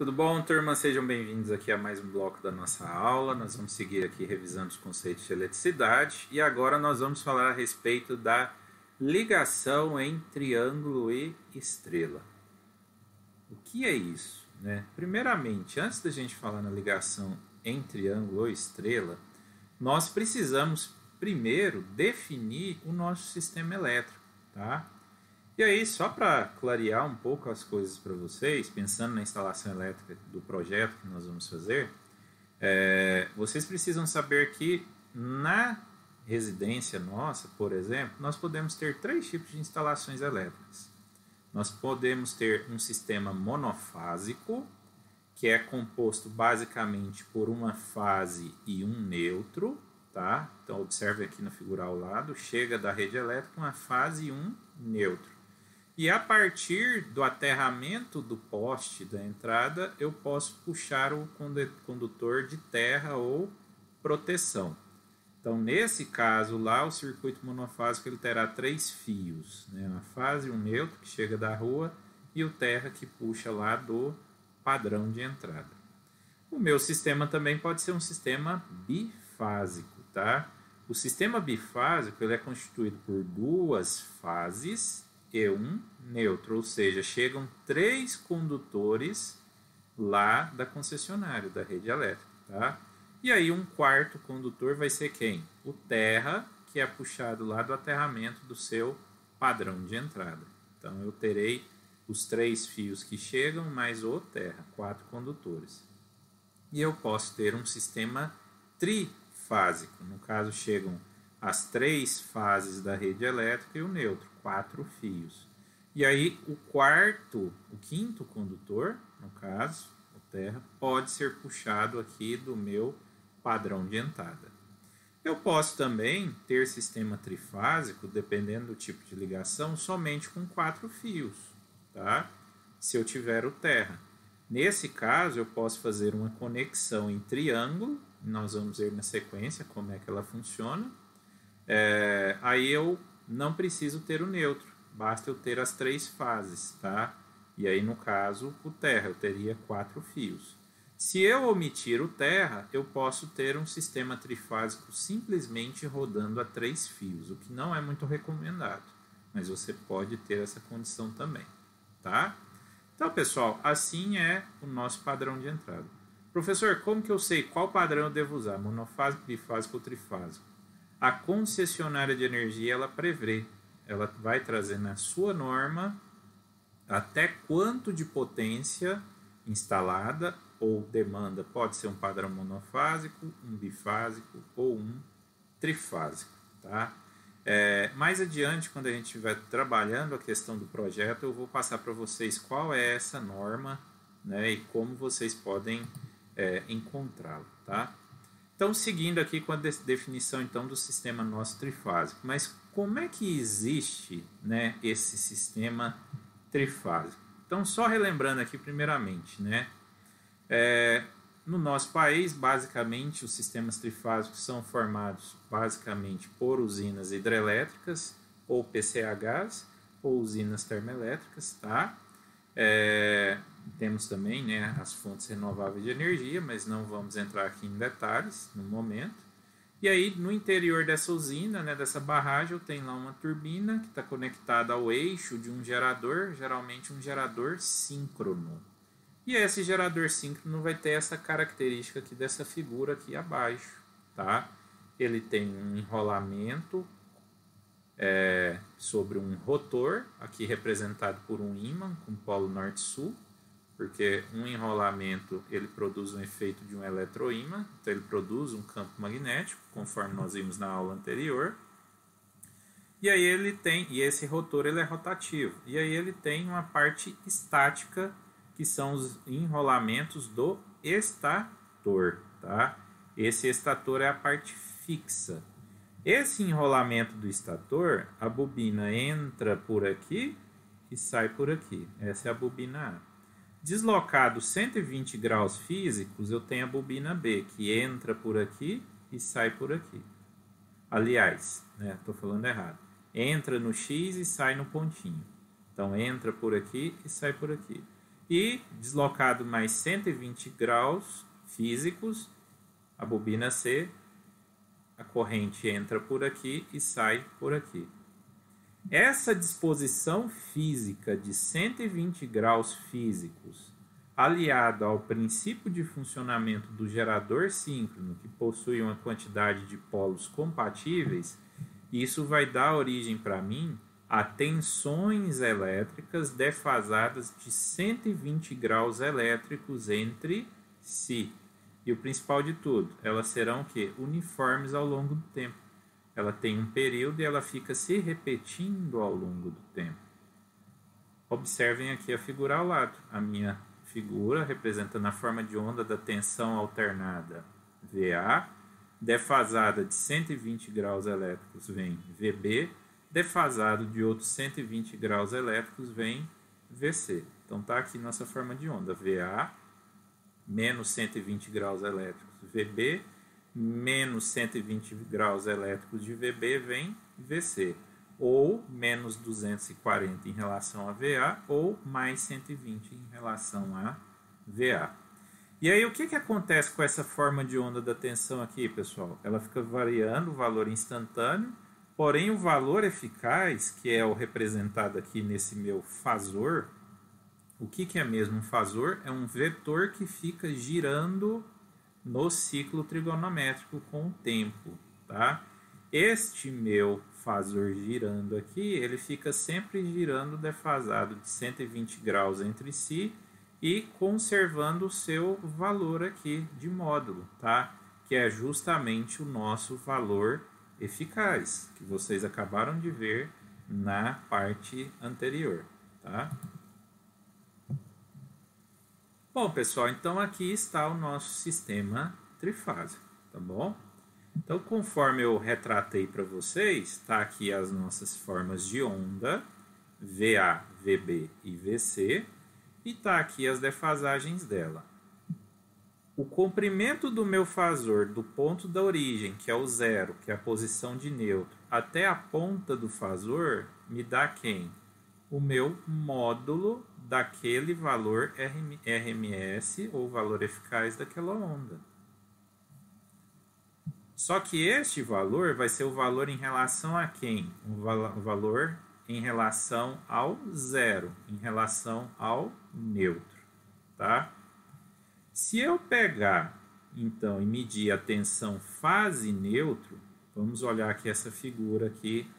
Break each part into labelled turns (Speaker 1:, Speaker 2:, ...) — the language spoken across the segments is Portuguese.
Speaker 1: Tudo bom, turma? Sejam bem-vindos aqui a mais um bloco da nossa aula. Nós vamos seguir aqui revisando os conceitos de eletricidade e agora nós vamos falar a respeito da ligação entre ângulo e estrela. O que é isso, né? Primeiramente, antes da gente falar na ligação entre ângulo e estrela, nós precisamos primeiro definir o nosso sistema elétrico, tá? E aí, só para clarear um pouco as coisas para vocês, pensando na instalação elétrica do projeto que nós vamos fazer, vocês precisam saber que na residência nossa, por exemplo, nós podemos ter 3 tipos de instalações elétricas. Nós podemos ter um sistema monofásico, que é composto basicamente por uma fase e um neutro, tá? Então, observe aqui na figura ao lado, chega da rede elétrica uma fase e um neutro. E a partir do aterramento do poste da entrada, eu posso puxar o condutor de terra ou proteção. Então, nesse caso lá, o circuito monofásico ele terá 3 fios, né? Uma fase, um neutro que chega da rua e o terra que puxa lá do padrão de entrada. O meu sistema também pode ser um sistema bifásico, tá? O sistema bifásico ele é constituído por 2 fases e um neutro, ou seja, chegam 3 condutores lá da concessionária, da rede elétrica, tá? E aí um quarto condutor vai ser quem? O terra, que é puxado lá do aterramento do seu padrão de entrada. Então eu terei os 3 fios que chegam, mais o terra, 4 condutores. E eu posso ter um sistema trifásico, no caso chegam as 3 fases da rede elétrica e o neutro, 4 fios. E aí o quinto condutor, no caso, o terra, pode ser puxado aqui do meu padrão de entrada. Eu posso também ter sistema trifásico, dependendo do tipo de ligação, somente com 4 fios, tá? Se eu tiver o terra. Nesse caso, eu posso fazer uma conexão em triângulo, nós vamos ver na sequência como é que ela funciona. Aí eu não preciso ter o neutro, basta eu ter as 3 fases, tá? E aí, no caso, o terra, eu teria 4 fios. Se eu omitir o terra, eu posso ter um sistema trifásico simplesmente rodando a 3 fios, o que não é muito recomendado, mas você pode ter essa condição também, tá? Então, pessoal, assim é o nosso padrão de entrada. Professor, como que eu sei qual padrão eu devo usar? Monofásico, bifásico ou trifásico? A concessionária de energia, ela prevê, ela vai trazer na sua norma até quanto de potência instalada ou demanda pode ser um padrão monofásico, um bifásico ou um trifásico, tá? Mais adiante, quando a gente estiver trabalhando a questão do projeto, eu vou passar para vocês qual é essa norma, né, e como vocês podem encontrá-la, tá? Então, seguindo aqui com a definição então do sistema nosso trifásico. Mas como é que existe, né, esse sistema trifásico? Então, só relembrando aqui primeiramente, né, no nosso país, basicamente, os sistemas trifásicos são formados basicamente por usinas hidrelétricas ou PCHs ou usinas termoelétricas, tá? Temos também, né, as fontes renováveis de energia, mas não vamos entrar aqui em detalhes no momento. E aí, no interior dessa usina, né, dessa barragem, eu tenho lá uma turbina que está conectada ao eixo de um gerador, geralmente um gerador síncrono. E esse gerador síncrono vai ter essa característica aqui dessa figura aqui abaixo, tá? Ele tem um enrolamento sobre um rotor, aqui representado por um ímã com polo norte-sul, porque um enrolamento ele produz um efeito de um eletroímã, então ele produz um campo magnético, conforme nós vimos na aula anterior. E aí esse rotor ele é rotativo. E aí ele tem uma parte estática, que são os enrolamentos do estator, tá? Esse estator é a parte fixa. Esse enrolamento do estator, a bobina entra por aqui e sai por aqui. Essa é a bobina A. Deslocado 120 graus físicos, eu tenho a bobina B, que entra por aqui e sai por aqui. Aliás, estou falando errado. Entra no X e sai no pontinho. Então, entra por aqui e sai por aqui. E deslocado mais 120 graus físicos, a bobina C, a corrente entra por aqui e sai por aqui. Essa disposição física de 120 graus físicos, aliado ao princípio de funcionamento do gerador síncrono, que possui uma quantidade de polos compatíveis, isso vai dar origem para mim a tensões elétricas defasadas de 120 graus elétricos entre si. E o principal de tudo, elas serão o quê? Uniformes ao longo do tempo. Ela tem um período e ela fica se repetindo ao longo do tempo. Observem aqui a figura ao lado. A minha figura representando a forma de onda da tensão alternada VA, defasada de 120 graus elétricos vem VB, defasado de outros 120 graus elétricos vem VC. Então está aqui nossa forma de onda, VA, menos 120 graus elétricos VB, menos 120 graus elétricos de VB vem VC, ou menos 240 em relação a VA, ou mais 120 em relação a VA. E aí o que acontece com essa forma de onda da tensão aqui, pessoal? Ela fica variando o valor instantâneo, porém o valor eficaz, que é o representado aqui nesse meu fasor, o que é mesmo um fasor? É um vetor que fica girando no ciclo trigonométrico com o tempo, tá? Este meu fasor girando aqui, ele fica sempre girando defasado de 120 graus entre si e conservando o seu valor aqui de módulo, tá? Que é justamente o nosso valor eficaz, que vocês acabaram de ver na parte anterior, tá? Bom, pessoal, então aqui está o nosso sistema trifásico, tá bom? Então, conforme eu retratei para vocês, está aqui as nossas formas de onda, VA, VB e VC, e está aqui as defasagens dela. O comprimento do meu fasor do ponto da origem, que é o zero, que é a posição de neutro, até a ponta do fasor, me dá quem? O meu módulo daquele valor RMS, ou valor eficaz daquela onda. Só que este valor vai ser o valor em relação a quem? O valor em relação ao zero, em relação ao neutro, tá? Se eu pegar, então, e medir a tensão fase neutro, vamos olhar aqui essa figura aqui,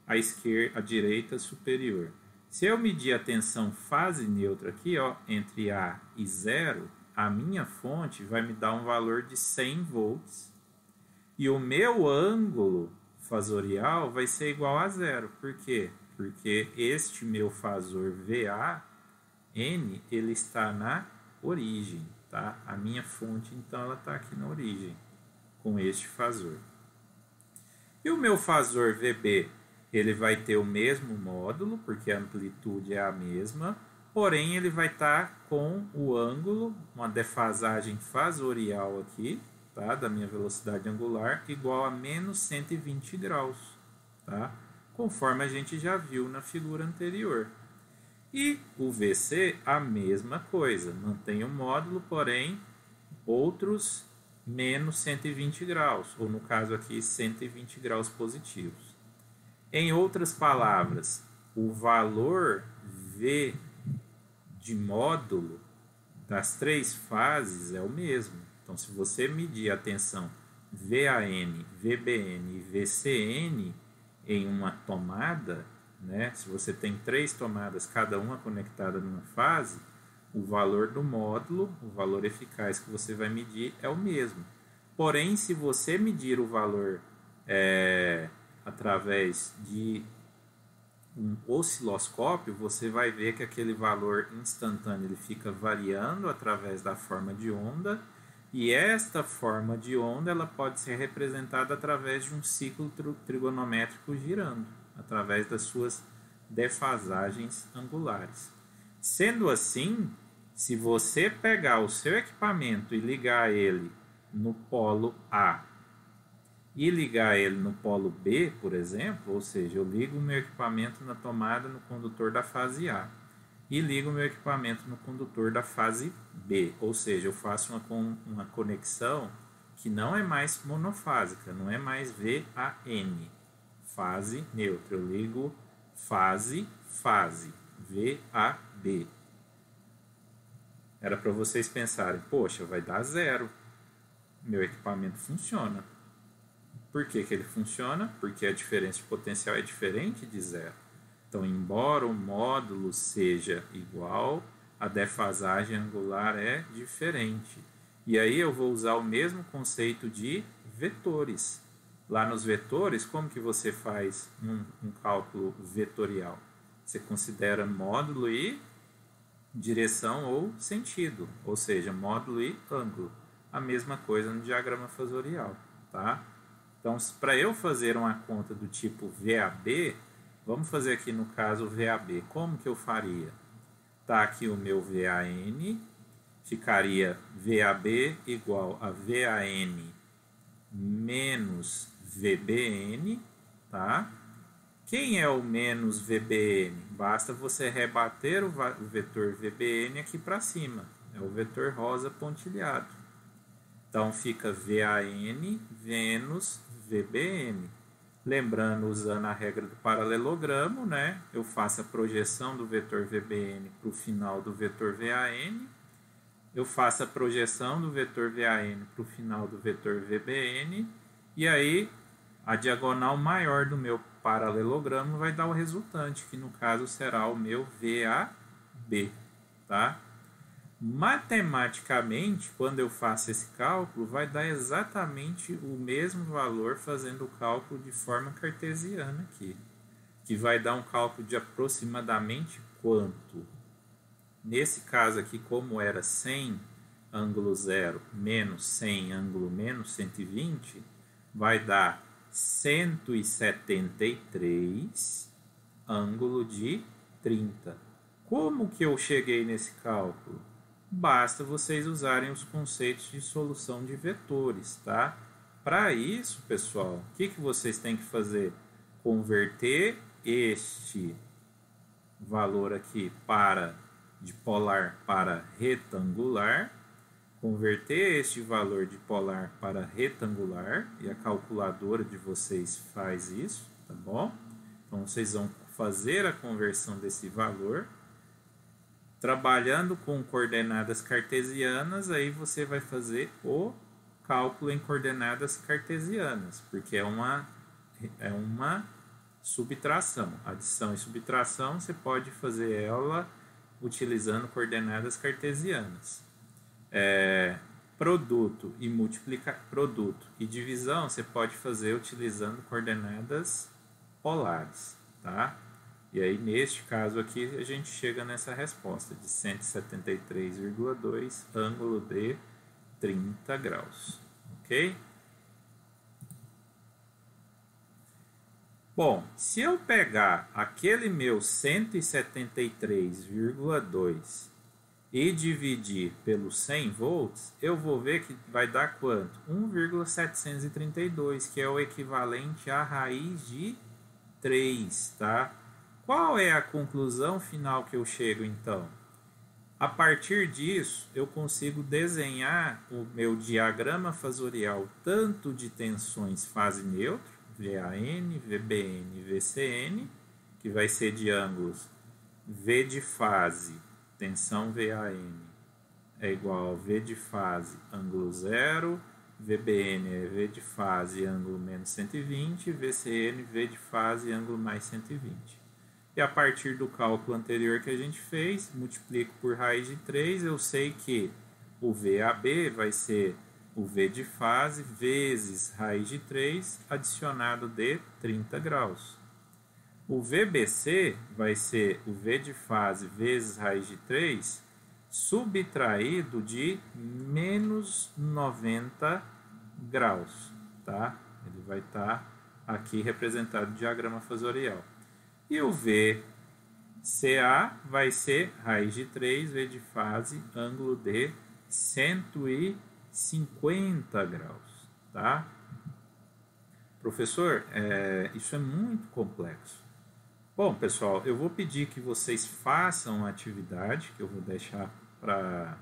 Speaker 1: à direita superior. Se eu medir a tensão fase neutra aqui, ó, entre A e 0, a minha fonte vai me dar um valor de 100 volts. E o meu ângulo fasorial vai ser igual a 0. Por quê? Porque este meu fasor VA, N, ele está na origem, tá? A minha fonte, então, ela está aqui na origem, com este fasor. E o meu fasor VB, ele vai ter o mesmo módulo, porque a amplitude é a mesma, porém ele vai estar com o ângulo, uma defasagem fasorial aqui, tá, da minha velocidade angular, igual a menos 120 graus, tá? Conforme a gente já viu na figura anterior. E o VC, a mesma coisa, mantém o módulo, porém outros menos 120 graus, ou no caso aqui 120 graus positivos. Em outras palavras, o valor V de módulo das três fases é o mesmo. Então, se você medir a tensão VAN, VBN e VCN em uma tomada, né, se você tem três tomadas, cada uma conectada numa fase, o valor do módulo, o valor eficaz que você vai medir é o mesmo. Porém, se você medir o valor através de um osciloscópio, você vai ver que aquele valor instantâneo ele fica variando através da forma de onda, e esta forma de onda ela pode ser representada através de um ciclo trigonométrico girando, através das suas defasagens angulares. Sendo assim, se você pegar o seu equipamento e ligar ele no polo A e ligar ele no polo B, por exemplo, ou seja, eu ligo o meu equipamento na tomada no condutor da fase A e ligo o meu equipamento no condutor da fase B, ou seja, eu faço uma conexão que não é mais monofásica, não é mais VAN, fase neutra, eu ligo fase, VAB. Era para vocês pensarem, poxa, vai dar zero, meu equipamento funciona. Por que ele funciona? Porque a diferença de potencial é diferente de zero. Então, embora o módulo seja igual, a defasagem angular é diferente. E aí eu vou usar o mesmo conceito de vetores. Lá nos vetores, como que você faz um cálculo vetorial? Você considera módulo e direção ou sentido, ou seja, módulo e ângulo. A mesma coisa no diagrama fasorial, tá? Então, para eu fazer uma conta do tipo VAB, vamos fazer aqui no caso VAB. Como que eu faria? Tá aqui o meu VAN, ficaria VAB igual a VAN menos VBN, tá? Quem é o menos VBN? Basta você rebater o vetor VBN aqui para cima. É o vetor rosa pontilhado. Então, fica VAN menos VBN. Lembrando, usando a regra do paralelogramo, né? Eu faço a projeção do vetor VBN para o final do vetor VAN. Eu faço a projeção do vetor VAN para o final do vetor VBN. E aí, a diagonal maior do meu paralelogramo vai dar o resultante, que no caso será o meu VAB, tá? Matematicamente, quando eu faço esse cálculo, vai dar exatamente o mesmo valor fazendo o cálculo de forma cartesiana aqui, que vai dar um cálculo de aproximadamente quanto? Nesse caso aqui, como era 100 ângulo zero menos 100 ângulo menos 120, vai dar 173 ângulo de 30. Como que eu cheguei nesse cálculo? Basta vocês usarem os conceitos de solução de vetores, tá? Para isso, pessoal, o que vocês têm que fazer? Converter este valor aqui de polar para retangular, converter este valor de polar para retangular, e a calculadora de vocês faz isso, tá bom? Então, vocês vão fazer a conversão desse valor. Trabalhando com coordenadas cartesianas, aí você vai fazer o cálculo em coordenadas cartesianas, porque é uma subtração. Adição e subtração, você pode fazer ela utilizando coordenadas cartesianas. Produto e divisão, você pode fazer utilizando coordenadas polares, tá? E aí, neste caso aqui, a gente chega nessa resposta de 173,2 ângulo de 30 graus, ok? Bom, se eu pegar aquele meu 173,2 e dividir pelos 100 volts, eu vou ver que vai dar quanto? 1,732, que é o equivalente à raiz de 3, tá? Qual é a conclusão final que eu chego, então? A partir disso, eu consigo desenhar o meu diagrama fasorial tanto de tensões fase neutra, VAN, VBN e VCN, que vai ser de ângulos V de fase, tensão VAN, é igual a V de fase, ângulo 0, VBN é V de fase, ângulo menos 120, VCN, V de fase, ângulo mais 120. E a partir do cálculo anterior que a gente fez, multiplico por raiz de 3, eu sei que o VAB vai ser o V de fase vezes raiz de 3 adicionado de 30 graus. O VBC vai ser o V de fase vezes raiz de 3 subtraído de menos 90 graus, tá? Ele vai estar aqui representado no diagrama fasorial. E o VCA vai ser raiz de 3, V de fase, ângulo de 150 graus, tá? Professor, isso é muito complexo. Bom, pessoal, eu vou pedir que vocês façam a atividade que eu vou deixar para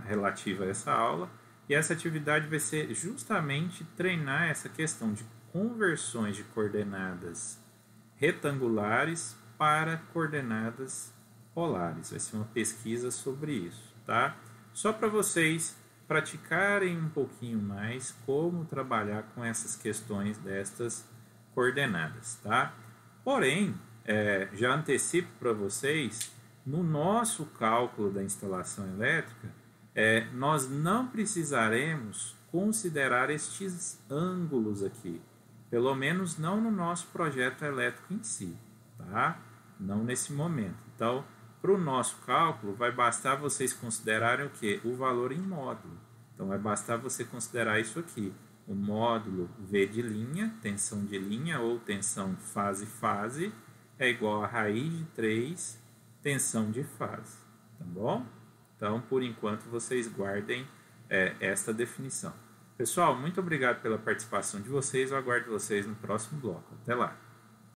Speaker 1: relativa a essa aula. E essa atividade vai ser justamente treinar essa questão de conversões de coordenadas retangulares para coordenadas polares. Vai ser uma pesquisa sobre isso, tá? Só para vocês praticarem um pouquinho mais como trabalhar com essas questões destas coordenadas, tá? Porém, já antecipo para vocês, no nosso cálculo da instalação elétrica, nós não precisaremos considerar estes ângulos aqui, pelo menos não no nosso projeto elétrico em si, tá? Não nesse momento. Então, para o nosso cálculo, vai bastar vocês considerarem o quê? O valor em módulo. Então, vai bastar você considerar isso aqui. O módulo V de linha, tensão de linha ou tensão fase-fase, é igual a raiz de 3 tensão de fase. Tá bom? Então, por enquanto, vocês guardem esta definição. Pessoal, muito obrigado pela participação de vocês. Eu aguardo vocês no próximo bloco. Até lá!